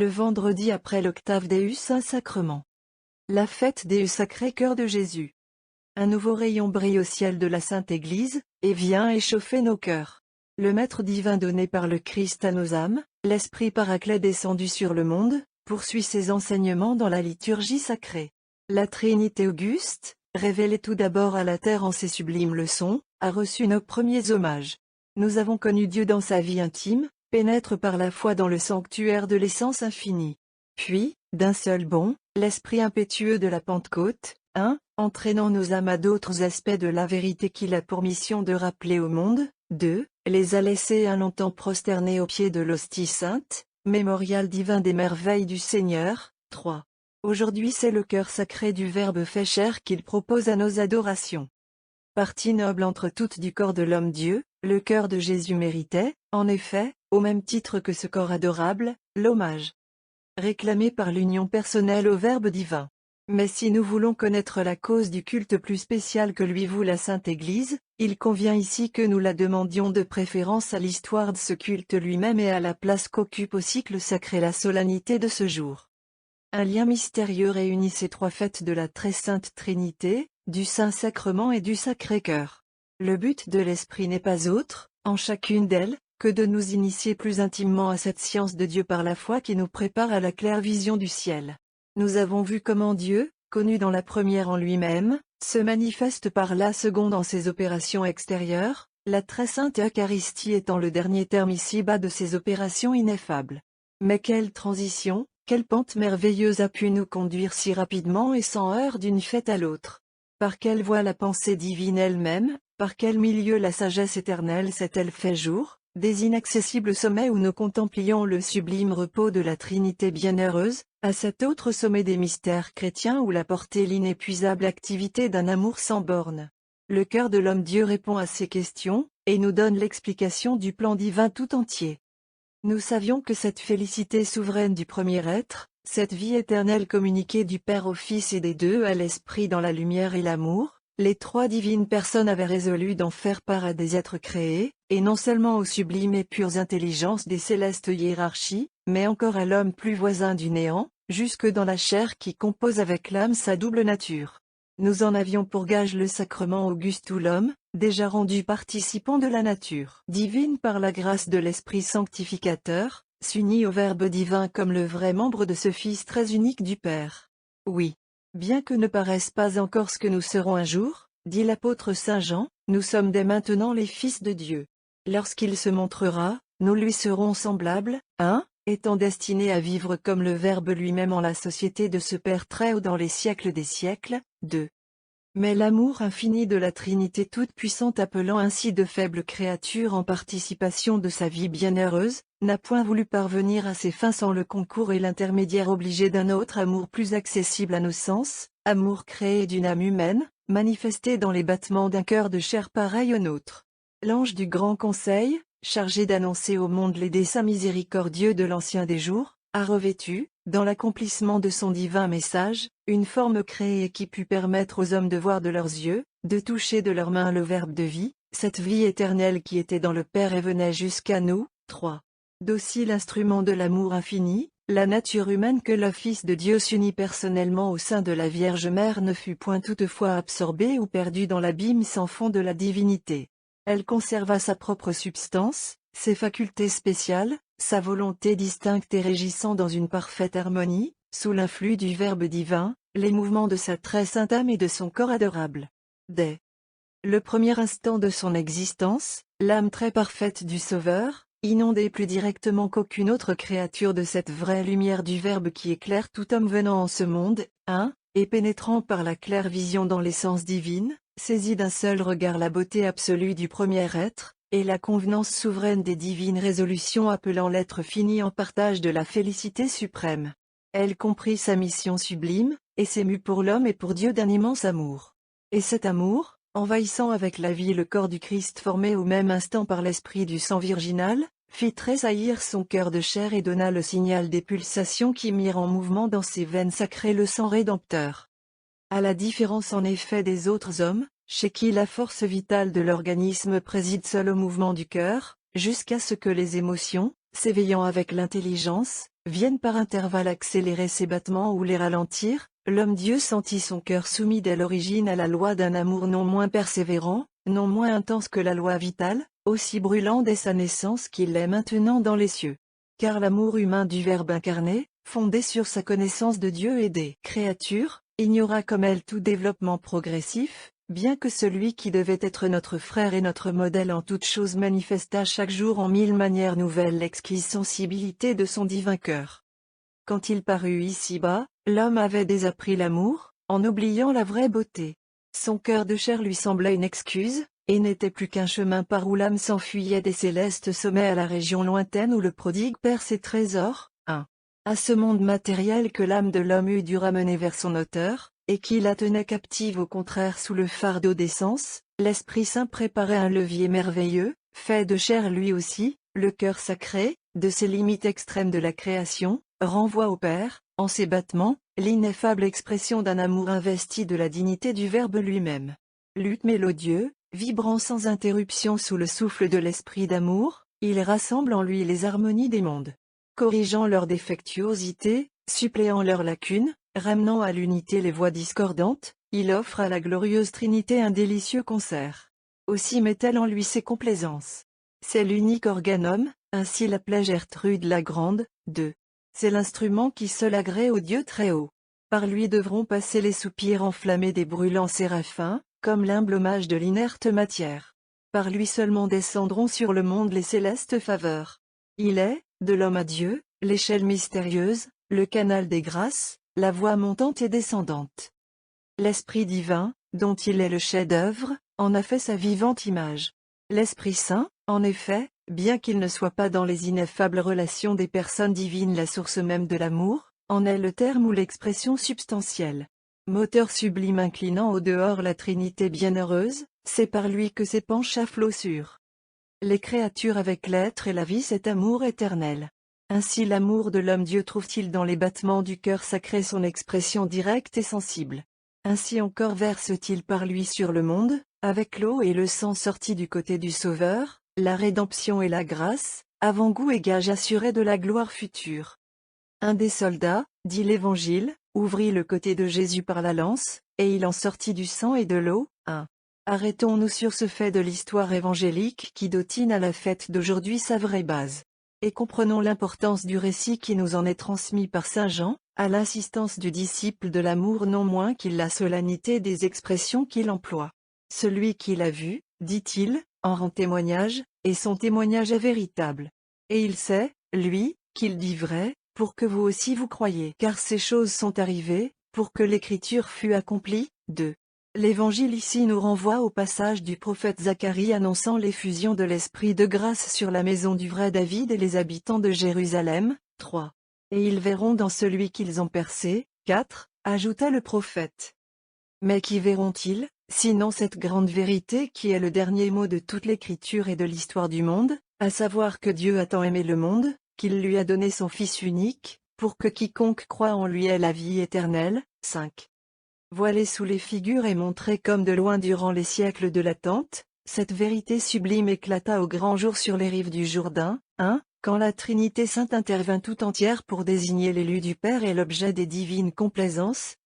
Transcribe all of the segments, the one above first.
Le vendredi après l'octave Deus Saint-Sacrement. La fête des Sacré-Cœur de Jésus. Un nouveau rayon brille au ciel de la Sainte Église, et vient échauffer nos cœurs. Le Maître divin donné par le Christ à nos âmes, l'Esprit Paraclet descendu sur le monde, poursuit ses enseignements dans la liturgie sacrée. La Trinité auguste, révélée tout d'abord à la terre en ses sublimes leçons, a reçu nos premiers hommages. Nous avons connu Dieu dans sa vie intime, pénètre par la foi dans le sanctuaire de l'essence infinie. Puis, d'un seul bond, l'esprit impétueux de la Pentecôte, entraînant nos âmes à d'autres aspects de la vérité qu'il a pour mission de rappeler au monde, 2, les a laissés un longtemps prosternés aux pieds de l'hostie sainte, mémorial divin des merveilles du Seigneur, 3. Aujourd'hui c'est le cœur sacré du Verbe fait chair qu'il propose à nos adorations. Partie noble entre toutes du corps de l'homme-Dieu, le cœur de Jésus méritait, en effet, au même titre que ce corps adorable, l'hommage réclamé par l'union personnelle au Verbe divin. Mais si nous voulons connaître la cause du culte plus spécial que lui voue la Sainte Église, il convient ici que nous la demandions de préférence à l'histoire de ce culte lui-même et à la place qu'occupe au cycle sacré la solennité de ce jour. Un lien mystérieux réunit ces trois fêtes de la très sainte Trinité, du Saint-Sacrement et du Sacré-Cœur. Le but de l'Esprit n'est pas autre, en chacune d'elles, que de nous initier plus intimement à cette science de Dieu par la foi qui nous prépare à la claire vision du ciel. Nous avons vu comment Dieu, connu dans la première en lui-même, se manifeste par la seconde en ses opérations extérieures, la très sainte Eucharistie étant le dernier terme ici-bas de ces opérations ineffables. Mais quelle transition, quelle pente merveilleuse a pu nous conduire si rapidement et sans heurts d'une fête à l'autre. Par quelle voie la pensée divine elle-même, par quel milieu la sagesse éternelle s'est-elle fait jour, des inaccessibles sommets où nous contemplions le sublime repos de la Trinité bienheureuse, à cet autre sommet des mystères chrétiens où la portée l'inépuisable activité d'un amour sans bornes. Le cœur de l'homme-Dieu répond à ces questions, et nous donne l'explication du plan divin tout entier. Nous savions que cette félicité souveraine du premier être, cette vie éternelle communiquée du Père au Fils et des deux à l'Esprit dans la lumière et l'amour, les trois divines personnes avaient résolu d'en faire part à des êtres créés, et non seulement aux sublimes et pures intelligences des célestes hiérarchies, mais encore à l'homme plus voisin du néant, jusque dans la chair qui compose avec l'âme sa double nature. Nous en avions pour gage le sacrement auguste où l'homme, déjà rendu participant de la nature divine par la grâce de l'Esprit sanctificateur, s'unit au Verbe divin comme le vrai membre de ce Fils très unique du Père. Oui. Bien que ne paraisse pas encore ce que nous serons un jour, dit l'apôtre Saint Jean, nous sommes dès maintenant les fils de Dieu. Lorsqu'il se montrera, nous lui serons semblables, étant destinés à vivre comme le Verbe lui-même en la société de ce Père très haut dans les siècles des siècles, 2. Mais l'amour infini de la Trinité toute-puissante appelant ainsi de faibles créatures en participation de sa vie bienheureuse, n'a point voulu parvenir à ses fins sans le concours et l'intermédiaire obligé d'un autre amour plus accessible à nos sens, amour créé d'une âme humaine, manifesté dans les battements d'un cœur de chair pareil au nôtre. L'ange du grand conseil, chargé d'annoncer au monde les desseins miséricordieux de l'ancien des jours, a revêtu, dans l'accomplissement de son divin message, une forme créée qui put permettre aux hommes de voir de leurs yeux, de toucher de leurs mains le Verbe de vie, cette vie éternelle qui était dans le Père et venait jusqu'à nous, 3. Docile instrument de l'amour infini, la nature humaine que le Fils de Dieu s'unit personnellement au sein de la Vierge Mère ne fut point toutefois absorbée ou perdue dans l'abîme sans fond de la divinité. Elle conserva sa propre substance, ses facultés spéciales, sa volonté distincte et régissant dans une parfaite harmonie, sous l'influx du Verbe divin, les mouvements de sa très sainte âme et de son corps adorable. Dès le premier instant de son existence, l'âme très parfaite du Sauveur, inondée plus directement qu'aucune autre créature de cette vraie lumière du Verbe qui éclaire tout homme venant en ce monde, et pénétrant par la claire vision dans l'essence divine, saisit d'un seul regard la beauté absolue du premier être, et la convenance souveraine des divines résolutions appelant l'être fini en partage de la félicité suprême. Elle comprit sa mission sublime, et s'émut pour l'homme et pour Dieu d'un immense amour. Et cet amour, envahissant avec la vie le corps du Christ formé au même instant par l'esprit du sang virginal, fit tressaillir son cœur de chair et donna le signal des pulsations qui mirent en mouvement dans ses veines sacrées le sang rédempteur. À la différence en effet des autres hommes, chez qui la force vitale de l'organisme préside seule au mouvement du cœur, jusqu'à ce que les émotions, s'éveillant avec l'intelligence, viennent par intervalles accélérer ses battements ou les ralentir, l'homme-dieu sentit son cœur soumis dès l'origine à la loi d'un amour non moins persévérant, non moins intense que la loi vitale, aussi brûlant dès sa naissance qu'il l'est maintenant dans les cieux. Car l'amour humain du Verbe incarné, fondé sur sa connaissance de Dieu et des créatures, ignora comme elle tout développement progressif, bien que celui qui devait être notre frère et notre modèle en toutes choses manifestât chaque jour en mille manières nouvelles l'exquise sensibilité de son divin cœur. Quand il parut ici-bas, l'homme avait désappris l'amour, en oubliant la vraie beauté. Son cœur de chair lui semblait une excuse, et n'était plus qu'un chemin par où l'âme s'enfuyait des célestes sommets à la région lointaine où le prodigue perd ses trésors, à ce monde matériel que l'âme de l'homme eût dû ramener vers son auteur, et qui la tenait captive au contraire sous le fardeau des sens, l'Esprit Saint préparait un levier merveilleux, fait de chair lui aussi, le cœur sacré, de ces limites extrêmes de la création, renvoie au Père, en ses battements, l'ineffable expression d'un amour investi de la dignité du Verbe lui-même. Luth mélodieux, vibrant sans interruption sous le souffle de l'esprit d'amour, il rassemble en lui les harmonies des mondes. Corrigeant leur défectuosité, suppléant leurs lacunes, ramenant à l'unité les voix discordantes, il offre à la glorieuse Trinité un délicieux concert. Aussi met-elle en lui ses complaisances. C'est l'unique organum, ainsi l'appelait Gertrude la Grande, c'est l'instrument qui seul agrée au Dieu très haut. Par lui devront passer les soupirs enflammés des brûlants séraphins, comme l'humble hommage de l'inerte matière. Par lui seulement descendront sur le monde les célestes faveurs. Il est, de l'homme à Dieu, l'échelle mystérieuse, le canal des grâces, la voie montante et descendante. L'Esprit divin, dont il est le chef-d'œuvre, en a fait sa vivante image. L'Esprit Saint, en effet, bien qu'il ne soit pas dans les ineffables relations des personnes divines la source même de l'amour, en est le terme ou l'expression substantielle. Moteur sublime inclinant au dehors la Trinité bienheureuse, c'est par lui que s'épanche à flot sûr les créatures avec l'être et la vie cet amour éternel. Ainsi l'amour de l'homme-dieu trouve-t-il dans les battements du cœur sacré son expression directe et sensible. Ainsi encore verse-t-il par lui sur le monde, avec l'eau et le sang sortis du côté du Sauveur, la rédemption et la grâce, avant-goût et gage assuré de la gloire future. Un des soldats, dit l'Évangile, ouvrit le côté de Jésus par la lance, et il en sortit du sang et de l'eau. Arrêtons-nous sur ce fait de l'histoire évangélique qui dotine à la fête d'aujourd'hui sa vraie base. Et comprenons l'importance du récit qui nous en est transmis par Saint Jean, à l'insistance du disciple de l'amour non moins qu'il la solennité des expressions qu'il emploie. Celui qui l'a vu, dit-il, en rend témoignage, et son témoignage est véritable. Et il sait, lui, qu'il dit vrai, pour que vous aussi vous croyiez. Car ces choses sont arrivées, pour que l'écriture fût accomplie. L'Évangile ici nous renvoie au passage du prophète Zacharie annonçant l'effusion de l'Esprit de grâce sur la maison du vrai David et les habitants de Jérusalem. 3. Et ils verront dans celui qu'ils ont percé. 4. Ajouta le prophète. Mais qui verront-ils, sinon cette grande vérité qui est le dernier mot de toute l'écriture et de l'histoire du monde, à savoir que Dieu a tant aimé le monde, qu'il lui a donné son Fils unique, pour que quiconque croit en lui ait la vie éternelle. 5. Voilée sous les figures et montrée comme de loin durant les siècles de l'attente, cette vérité sublime éclata au grand jour sur les rives du Jourdain, quand la Trinité Sainte intervint tout entière pour désigner l'élu du Père et l'objet des divines complaisances.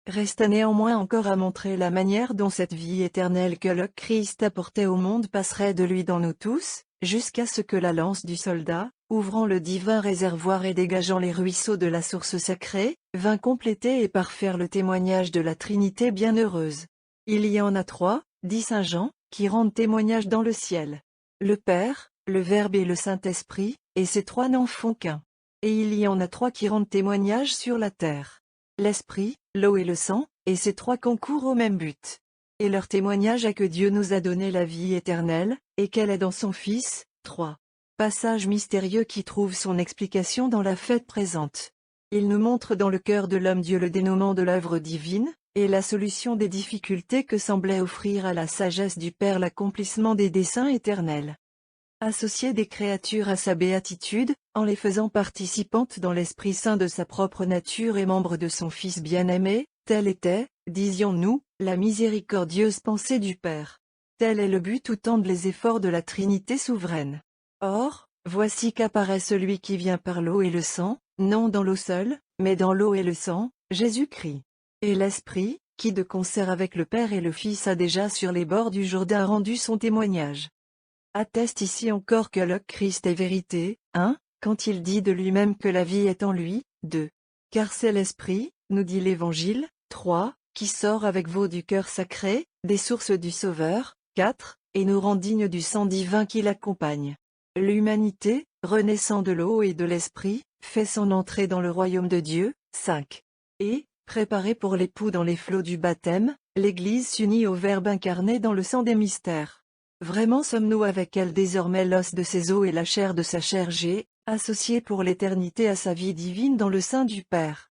Resta néanmoins encore à montrer la manière dont cette vie éternelle que le Christ apportait au monde passerait de lui dans nous tous, jusqu'à ce que la lance du soldat, ouvrant le divin réservoir et dégageant les ruisseaux de la source sacrée, vint compléter et parfaire le témoignage de la Trinité bienheureuse. Il y en a 3, dit Saint Jean, qui rendent témoignage dans le ciel. Le Père, le Verbe et le Saint-Esprit, et ces 3 n'en font qu'un. Et il y en a 3 qui rendent témoignage sur la terre. L'Esprit, l'eau et le sang, et ces 3 concourent au même but. Et leur témoignage est que Dieu nous a donné la vie éternelle, et qu'elle est dans son Fils. 3. Passage mystérieux qui trouve son explication dans la fête présente. Il nous montre dans le cœur de l'homme Dieu le dénouement de l'œuvre divine, et la solution des difficultés que semblait offrir à la sagesse du Père l'accomplissement des desseins éternels. Associer des créatures à sa béatitude, en les faisant participantes dans l'Esprit Saint de sa propre nature et membres de son Fils bien-aimé, telle était, disions-nous, la miséricordieuse pensée du Père. Tel est le but où tendent les efforts de la Trinité souveraine. Or, voici qu'apparaît celui qui vient par l'eau et le sang, non dans l'eau seule, mais dans l'eau et le sang, Jésus-Christ. Et l'Esprit, qui de concert avec le Père et le Fils a déjà sur les bords du Jourdain rendu son témoignage, atteste ici encore que le Christ est vérité, 1, quand il dit de lui-même que la vie est en lui, 2. Car c'est l'Esprit, nous dit l'Évangile, 3, qui sort avec vous du cœur sacré, des sources du Sauveur, 4, et nous rend dignes du sang divin qui l'accompagne. L'humanité, renaissant de l'eau et de l'Esprit, fait son entrée dans le royaume de Dieu, 5. Et, préparée pour l'époux dans les flots du baptême, l'Église s'unit au Verbe incarné dans le sang des mystères. Vraiment sommes-nous avec elle désormais l'os de ses os et la chair de sa chair associés pour l'éternité à sa vie divine dans le sein du Père.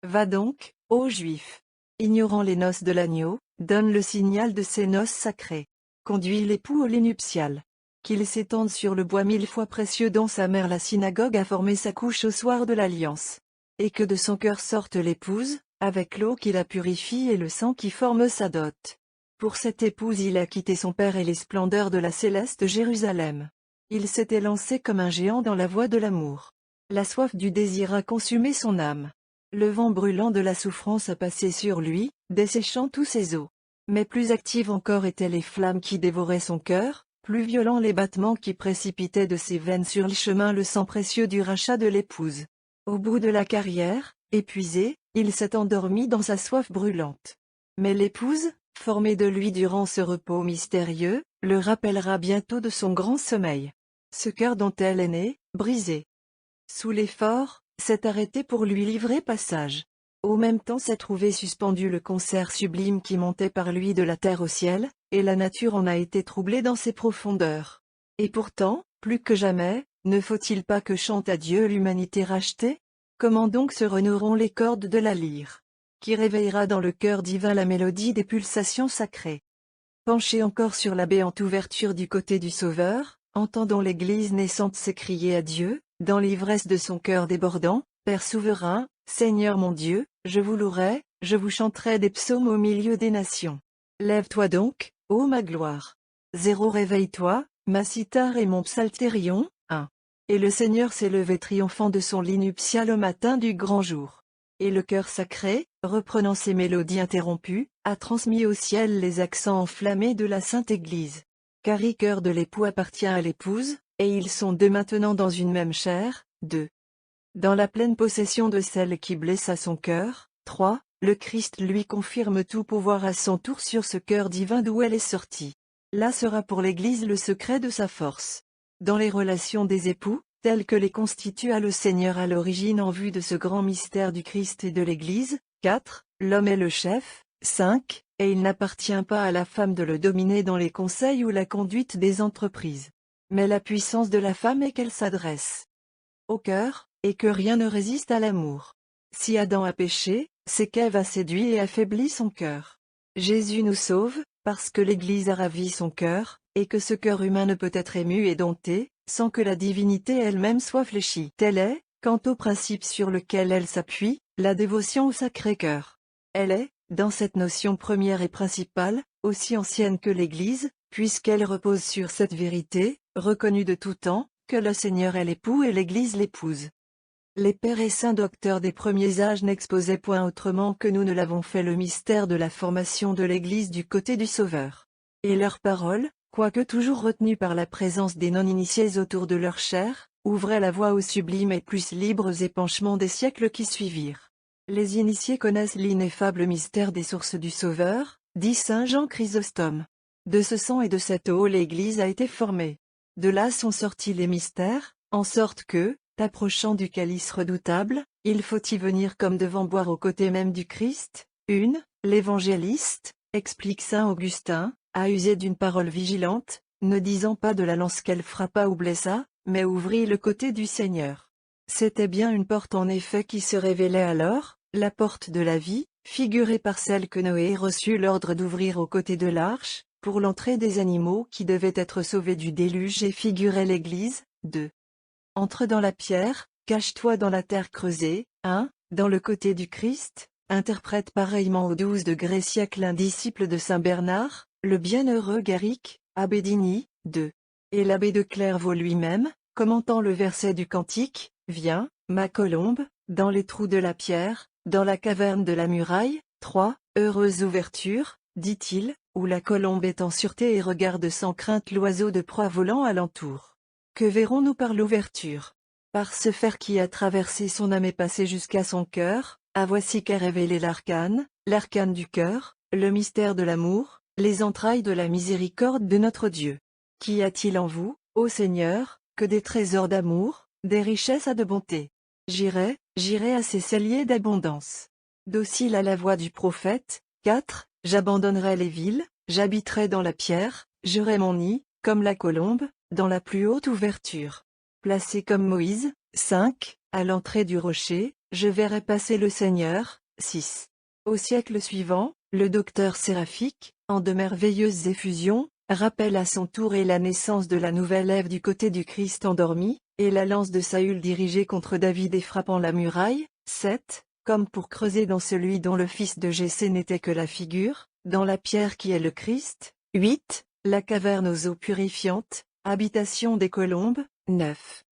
Va donc, ô Juifs, ignorant les noces de l'agneau, donne le signal de ces noces sacrées. Conduis l'époux au lit nuptial. Qu'il s'étende sur le bois 1000 fois précieux dont sa mère la synagogue a formé sa couche au soir de l'alliance. Et que de son cœur sorte l'épouse, avec l'eau qui la purifie et le sang qui forme sa dot. Pour cette épouse il a quitté son père et les splendeurs de la céleste Jérusalem. Il s'était lancé comme un géant dans la voie de l'amour. La soif du désir a consumé son âme. Le vent brûlant de la souffrance a passé sur lui, desséchant tous ses os. Mais plus actives encore étaient les flammes qui dévoraient son cœur, plus violents les battements qui précipitaient de ses veines sur le chemin le sang précieux du rachat de l'épouse. Au bout de la carrière, épuisé, il s'est endormi dans sa soif brûlante. Mais l'épouse, formée de lui durant ce repos mystérieux, le rappellera bientôt de son grand sommeil. Ce cœur dont elle est née, brisé sous l'effort, s'est arrêté pour lui livrer passage. Au même temps s'est trouvé suspendu le concert sublime qui montait par lui de la terre au ciel, et la nature en a été troublée dans ses profondeurs. Et pourtant, plus que jamais, ne faut-il pas que chante à Dieu l'humanité rachetée? Comment donc se renoueront les cordes de la lyre, qui réveillera dans le cœur divin la mélodie des pulsations sacrées? Penché encore sur la béante ouverture du côté du Sauveur, entendons l'Église naissante s'écrier à Dieu, dans l'ivresse de son cœur débordant, Père souverain, Seigneur mon Dieu, je vous louerai, je vous chanterai des psaumes au milieu des nations. Lève-toi donc, ô ma gloire. 0 Réveille-toi, ma cithare et mon psalterion, 1. Et le Seigneur s'est levé triomphant de son lit nuptial au matin du grand jour. Et le cœur sacré, reprenant ses mélodies interrompues, a transmis au ciel les accents enflammés de la Sainte Église. Car le cœur de l'époux appartient à l'épouse, et ils sont deux maintenant dans une même chair, 2. Dans la pleine possession de celle qui blessa son cœur, 3. Le Christ lui confirme tout pouvoir à son tour sur ce cœur divin d'où elle est sortie. Là sera pour l'Église le secret de sa force. Dans les relations des époux, telles que les constitua le Seigneur à l'origine en vue de ce grand mystère du Christ et de l'Église, 4. L'homme est le chef, 5. Et il n'appartient pas à la femme de le dominer dans les conseils ou la conduite des entreprises. Mais la puissance de la femme est qu'elle s'adresse au cœur, et que rien ne résiste à l'amour. Si Adam a péché, c'est qu'Ève a séduit et affaibli son cœur. Jésus nous sauve, parce que l'Église a ravi son cœur, et que ce cœur humain ne peut être ému et dompté, sans que la divinité elle-même soit fléchie. Tel est, quant au principe sur lequel elle s'appuie, la dévotion au Sacré-Cœur. Elle est, dans cette notion première et principale, aussi ancienne que l'Église, puisqu'elle repose sur cette vérité, reconnue de tout temps, que le Seigneur est l'époux et l'Église l'épouse. Les pères et saints docteurs des premiers âges n'exposaient point autrement que nous ne l'avons fait le mystère de la formation de l'Église du côté du Sauveur. Et leurs paroles, quoique toujours retenues par la présence des non-initiés autour de leur chair, ouvraient la voie aux sublimes et plus libres épanchements des siècles qui suivirent. Les initiés connaissent l'ineffable mystère des sources du Sauveur, dit saint Jean Chrysostome. De ce sang et de cette eau l'Église a été formée. De là sont sortis les mystères, en sorte que, t'approchant du calice redoutable, il faut y venir comme devant boire aux côtés même du Christ. 1. L'évangéliste, explique saint Augustin, a usé d'une parole vigilante, ne disant pas de la lance qu'elle frappa ou blessa, mais ouvrit le côté du Seigneur. C'était bien une porte en effet qui se révélait alors, la porte de la vie, figurée par celle que Noé reçut l'ordre d'ouvrir aux côtés de l'arche, pour l'entrée des animaux qui devaient être sauvés du déluge et figurait l'Église. 2. Entre dans la pierre, cache-toi dans la terre creusée. 1. Dans le côté du Christ, interprète pareillement au 12 degrés siècle un disciple de saint Bernard, le bienheureux Garric, abbé d'Igny. 2. Et l'abbé de Clairvaux lui-même, commentant le verset du cantique, « Viens, ma colombe, dans les trous de la pierre, dans la caverne de la muraille. » 3. Heureuse ouverture, dit-il, où la colombe est en sûreté et regarde sans crainte l'oiseau de proie volant alentour. Que verrons-nous par l'ouverture? Par ce fer qui a traversé son âme et passé jusqu'à son cœur, voici qu'est révélé l'arcane du cœur, le mystère de l'amour, les entrailles de la miséricorde de notre Dieu. Qu'y a-t-il en vous, ô Seigneur, que des trésors d'amour, des richesses à de bonté? J'irai à ces celliers d'abondance. Docile à la voix du prophète. 4. J'abandonnerai les villes, j'habiterai dans la pierre, j'aurai mon nid, comme la colombe, dans la plus haute ouverture. Placé comme Moïse. 5. À l'entrée du rocher, je verrai passer le Seigneur. 6. Au siècle suivant, le docteur séraphique, en de merveilleuses effusions, rappelle à son tour et la naissance de la nouvelle Ève du côté du Christ endormi, et la lance de Saül dirigée contre David et frappant la muraille. 7. Comme pour creuser dans celui dont le fils de Jessé n'était que la figure, dans la pierre qui est le Christ. 8. La caverne aux eaux purifiantes, habitation des colombes. 9.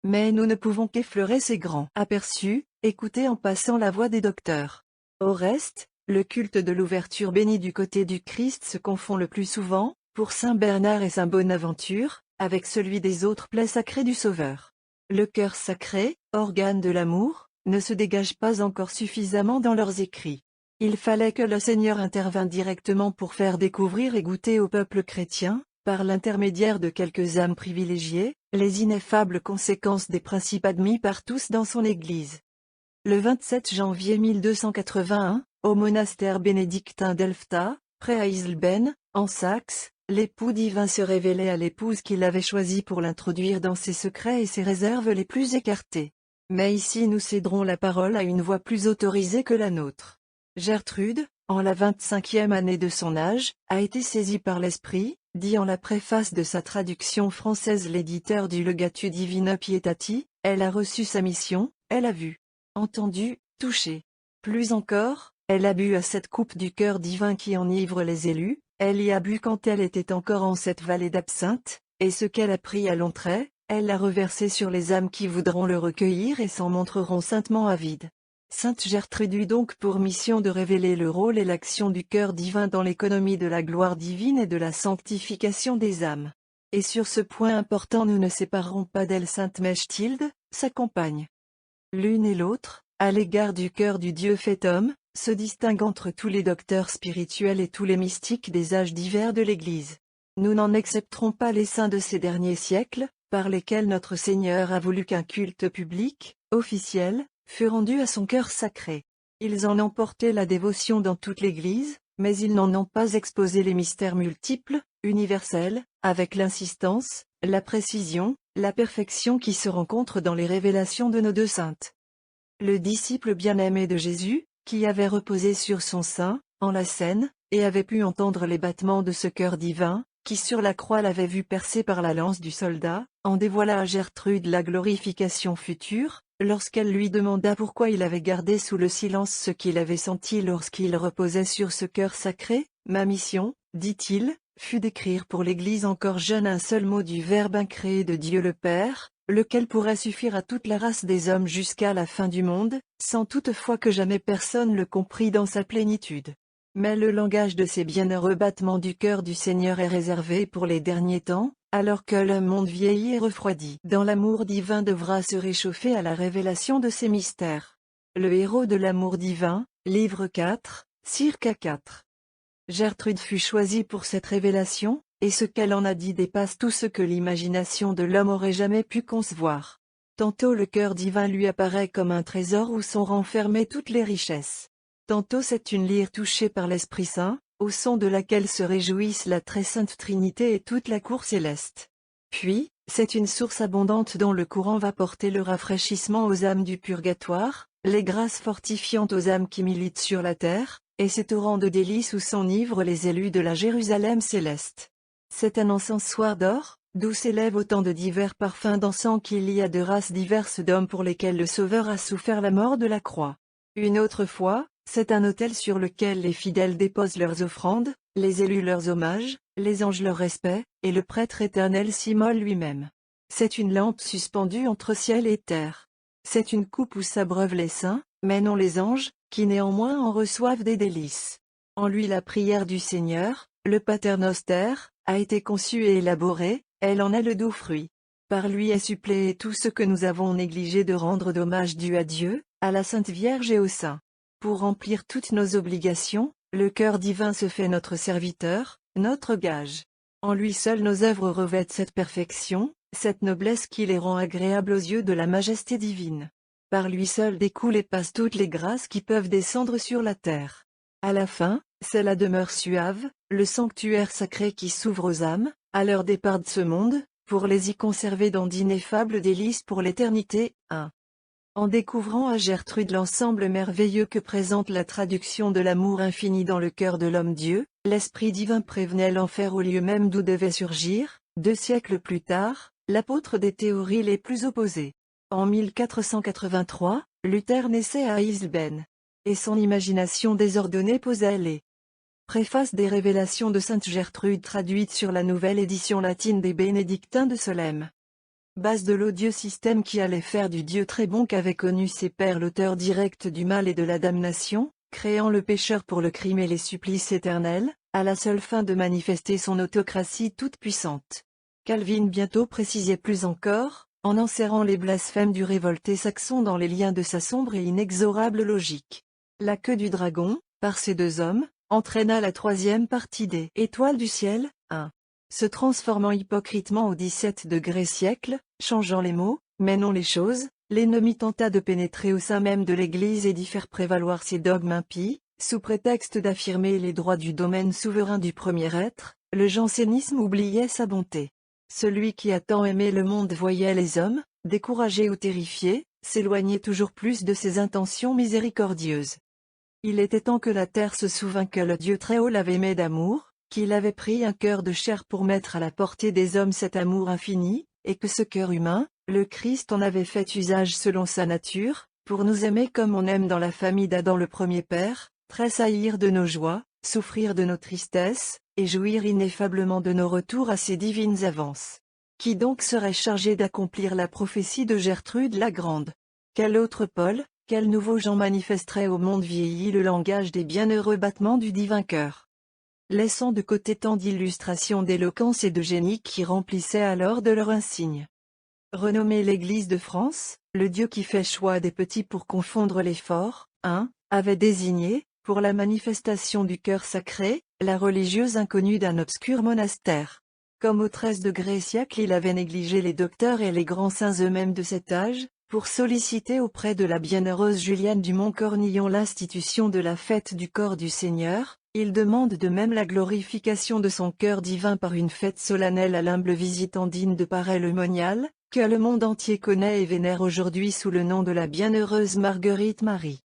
Mais nous ne pouvons qu'effleurer ces grands aperçus, écouter en passant la voix des docteurs. Au reste, le culte de l'ouverture bénie du côté du Christ se confond le plus souvent, pour Saint Bernard et Saint Bonaventure, avec celui des autres plaies sacrées du Sauveur. Le cœur sacré, organe de l'amour, ne se dégage pas encore suffisamment dans leurs écrits. Il fallait que le Seigneur intervînt directement pour faire découvrir et goûter au peuple chrétien, par l'intermédiaire de quelques âmes privilégiées, les ineffables conséquences des principes admis par tous dans son Église. Le 27 janvier 1281, au monastère bénédictin d'Elfta, près à Eisleben, en Saxe, l'époux divin se révélait à l'épouse qu'il avait choisie pour l'introduire dans ses secrets et ses réserves les plus écartées. Mais ici nous céderons la parole à une voix plus autorisée que la nôtre. Gertrude, en la 25e année de son âge, a été saisie par l'Esprit, dit en la préface de sa traduction française l'éditeur du Legatu Divina Pietati. Elle a reçu sa mission, elle a vu, entendu, touché. Plus encore, elle a bu à cette coupe du cœur divin qui enivre les élus, elle y a bu quand elle était encore en cette vallée d'absinthe, et ce qu'elle a pris à longs traits, elle l'a reversé sur les âmes qui voudront le recueillir et s'en montreront saintement avides. Sainte Gertrude eut donc pour mission de révéler le rôle et l'action du cœur divin dans l'économie de la gloire divine et de la sanctification des âmes. Et sur ce point important nous ne séparerons pas d'elle Sainte Mechtilde, sa compagne. L'une et l'autre, à l'égard du cœur du Dieu fait homme, se distinguent entre tous les docteurs spirituels et tous les mystiques des âges divers de l'Église. Nous n'en accepterons pas les saints de ces derniers siècles, par lesquels notre Seigneur a voulu qu'un culte public, officiel, fût rendu à son cœur sacré. Ils en ont porté la dévotion dans toute l'Église, mais ils n'en ont pas exposé les mystères multiples, universels, avec l'insistance, la précision, la perfection qui se rencontrent dans les révélations de nos deux saintes. Le disciple bien-aimé de Jésus, qui avait reposé sur son sein, en la scène, et avait pu entendre les battements de ce cœur divin, qui sur la croix l'avait vu percé par la lance du soldat, en dévoila à Gertrude la glorification future, lorsqu'elle lui demanda pourquoi il avait gardé sous le silence ce qu'il avait senti lorsqu'il reposait sur ce cœur sacré. Ma mission, dit-il, fut d'écrire pour l'Église encore jeune un seul mot du Verbe incréé de Dieu le Père, lequel pourrait suffire à toute la race des hommes jusqu'à la fin du monde, sans toutefois que jamais personne le comprît dans sa plénitude. Mais le langage de ces bienheureux battements du cœur du Seigneur est réservé pour les derniers temps, alors que le monde vieillit et refroidit. Dans l'amour divin devra se réchauffer à la révélation de ces mystères. Le héros de l'amour divin, livre 4, circa 4. Gertrude fut choisie pour cette révélation, et ce qu'elle en a dit dépasse tout ce que l'imagination de l'homme aurait jamais pu concevoir. Tantôt le cœur divin lui apparaît comme un trésor où sont renfermées toutes les richesses. Tantôt c'est une lyre touchée par l'Esprit Saint, au son de laquelle se réjouissent la très sainte Trinité et toute la cour céleste. Puis, c'est une source abondante dont le courant va porter le rafraîchissement aux âmes du purgatoire, les grâces fortifiantes aux âmes qui militent sur la terre, et ces torrents de délices où s'enivrent les élus de la Jérusalem céleste. C'est un encensoir d'or, d'où s'élèvent autant de divers parfums d'encens qu'il y a de races diverses d'hommes pour lesquels le Sauveur a souffert la mort de la croix. Une autre fois, c'est un autel sur lequel les fidèles déposent leurs offrandes, les élus leurs hommages, les anges leur respect, et le prêtre éternel s'immole lui-même. C'est une lampe suspendue entre ciel et terre. C'est une coupe où s'abreuvent les saints, mais non les anges, qui néanmoins en reçoivent des délices. En lui la prière du Seigneur, le Pater Noster, a été conçue et élaborée, elle en est le doux fruit. Par lui est suppléé tout ce que nous avons négligé de rendre d'hommage dû à Dieu, à la Sainte Vierge et aux saints. Pour remplir toutes nos obligations, le cœur divin se fait notre serviteur, notre gage. En lui seul nos œuvres revêtent cette perfection, cette noblesse qui les rend agréables aux yeux de la majesté divine. Par lui seul découlent et passent toutes les grâces qui peuvent descendre sur la terre. À la fin, c'est la demeure suave, le sanctuaire sacré qui s'ouvre aux âmes, à leur départ de ce monde, pour les y conserver dans d'ineffables délices pour l'éternité. 1. En découvrant à Gertrude l'ensemble merveilleux que présente la traduction de l'amour infini dans le cœur de l'homme-dieu, l'Esprit divin prévenait l'enfer au lieu même d'où devait surgir, 2 siècles plus tard, l'apôtre des théories les plus opposées. En 1483, Luther naissait à Eisleben. Et son imagination désordonnée posait les préfaces des révélations de Sainte Gertrude traduites sur la nouvelle édition latine des Bénédictins de Solesmes. Base de l'odieux système qui allait faire du Dieu très bon qu'avaient connu ses pères l'auteur direct du mal et de la damnation, créant le pécheur pour le crime et les supplices éternels, à la seule fin de manifester son autocratie toute puissante. Calvin bientôt précisait plus encore, en enserrant les blasphèmes du révolté saxon dans les liens de sa sombre et inexorable logique. La queue du dragon, par ces 2 hommes, entraîna la 3e partie des Étoiles du ciel, 1. Se transformant hypocritement au XVIIe siècle, changeant les mots, mais non les choses, l'ennemi tenta de pénétrer au sein même de l'Église et d'y faire prévaloir ses dogmes impies, sous prétexte d'affirmer les droits du domaine souverain du premier être, le jansénisme oubliait sa bonté. Celui qui a tant aimé le monde voyait les hommes, découragés ou terrifiés, s'éloigner toujours plus de ses intentions miséricordieuses. Il était temps que la terre se souvînt que le Dieu Très-Haut l'avait aimé d'amour, qu'il avait pris un cœur de chair pour mettre à la portée des hommes cet amour infini, et que ce cœur humain, le Christ en avait fait usage selon sa nature, pour nous aimer comme on aime dans la famille d'Adam le premier père, tressaillir de nos joies, souffrir de nos tristesses, et jouir ineffablement de nos retours à ses divines avances. Qui donc serait chargé d'accomplir la prophétie de Gertrude la Grande? Quel autre Paul, quel nouveau Jean manifesterait au monde vieilli le langage des bienheureux battements du divin cœur? Laissant de côté tant d'illustrations d'éloquence et de génie qui remplissaient alors de leur insigne. Renommé l'Église de France, le Dieu qui fait choix des petits pour confondre les forts, 1, avait désigné, pour la manifestation du cœur sacré, la religieuse inconnue d'un obscur monastère. Comme au XIII siècle il avait négligé les docteurs et les grands saints eux-mêmes de cet âge, pour solliciter auprès de la bienheureuse Juliane du Mont-Cornillon l'institution de la fête du corps du Seigneur, il demande de même la glorification de son cœur divin par une fête solennelle à l'humble visitant digne de pareil le monial, que le monde entier connaît et vénère aujourd'hui sous le nom de la bienheureuse Marguerite Marie.